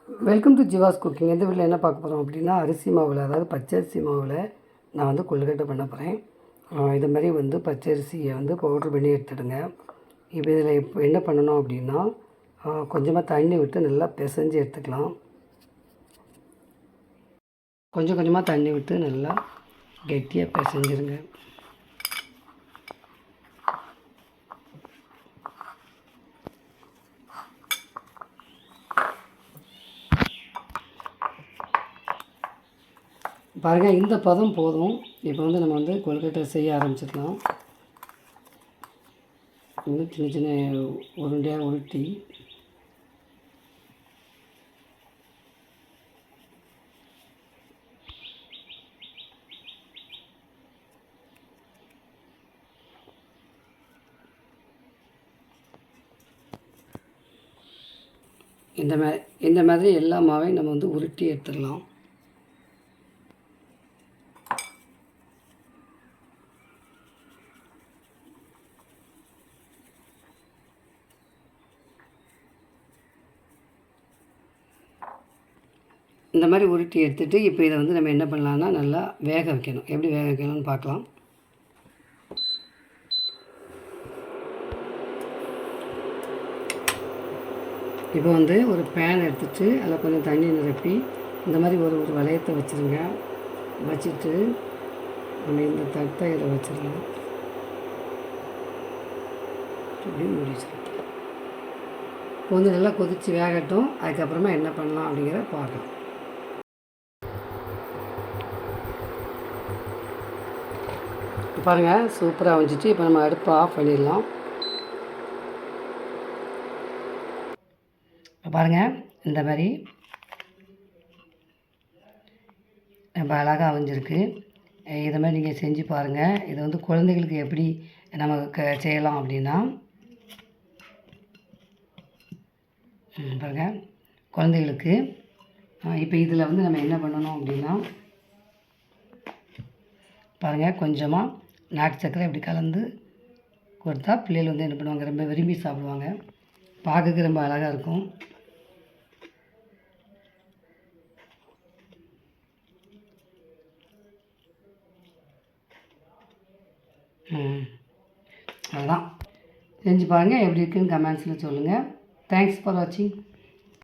Welcome to Jeeva's cooking. இந்த வீட்டில் என்ன பார்க்க போகிறோம் அப்படின்னா, அரிசி மாவில், அதாவது பச்சரிசி மாவில் நான் வந்து கொழுக்கட்டை பண்ண போகிறேன். இது மாதிரி வந்து பச்சரிசியை வந்து பவுட்ரு பண்ணி எடுத்துடுங்க. இப்போ இதில் இப்போ என்ன பண்ணணும் அப்படின்னா, கொஞ்சமாக தண்ணி விட்டு நல்லா பிசைஞ்சு எடுத்துக்கலாம். கொஞ்சம் கொஞ்சமாக தண்ணி விட்டு நல்லா கெட்டியாக பிசைஞ்சிருங்க. பாருங்கள், இந்த பதம் போதும். இப்போ வந்து நம்ம வந்து கொழுக்கட்டை செய்ய ஆரம்பிச்சிடலாம். இன்னும் சின்ன சின்ன உருண்டையாக உருட்டி இந்த மாதிரி எல்லா மாவையும் நம்ம வந்து உருட்டி எடுத்துடலாம். இந்த மாதிரி உருட்டி எடுத்துகிட்டு இப்போ இதை வந்து நம்ம என்ன பண்ணலான்னா நல்லா வேக வைக்கணும். எப்படி வேக வைக்கணும்னு பார்க்கலாம். இப்போ வந்து ஒரு பேன் எடுத்துகிட்டு அதில் கொஞ்சம் தண்ணி நிரப்பி இந்த மாதிரி ஒரு வளையத்தை வச்சுருங்க. வச்சுட்டு நம்ம இந்த தட்டை இதில் வச்சிடலாம். இப்படி முடிச்சிடலாம். இப்போ வந்து நல்லா கொதித்து வேகட்டும். அதுக்கப்புறமா என்ன பண்ணலாம் அப்படிங்கிறத பார்க்கலாம். பாருங்கள், சூப்பராக வந்துச்சு. இப்போ நம்ம அடுப்பை ஆஃப் பண்ணிடலாம். பாருங்கள், இந்த மாதிரி ரொம்ப அழகாக அமைஞ்சிருக்கு. இதை மாதிரி நீங்கள் செஞ்சு பாருங்கள். இது வந்து குழந்தைகளுக்கு எப்படி நம்ம செய்யலாம் அப்படின்னா, பாருங்கள், குழந்தைகளுக்கு இப்போ இதில் வந்து நம்ம என்ன பண்ணணும் அப்படின்னா, பாருங்கள், கொஞ்சமாக நாட்டு சர்க்கரை இப்படி கலந்து கொடுத்தா பிள்ளைகள் வந்து என்ன பண்ணுவாங்க, ரொம்ப விரும்பி சாப்பிடுவாங்க. பார்க்கறதுக்கு ரொம்ப அழகாக இருக்கும். அதுதான் செஞ்சு பாருங்கள். எப்படி இருக்குன்னு கமெண்ட்ஸில் சொல்லுங்கள். தேங்க்ஸ் ஃபார் வாட்சிங்.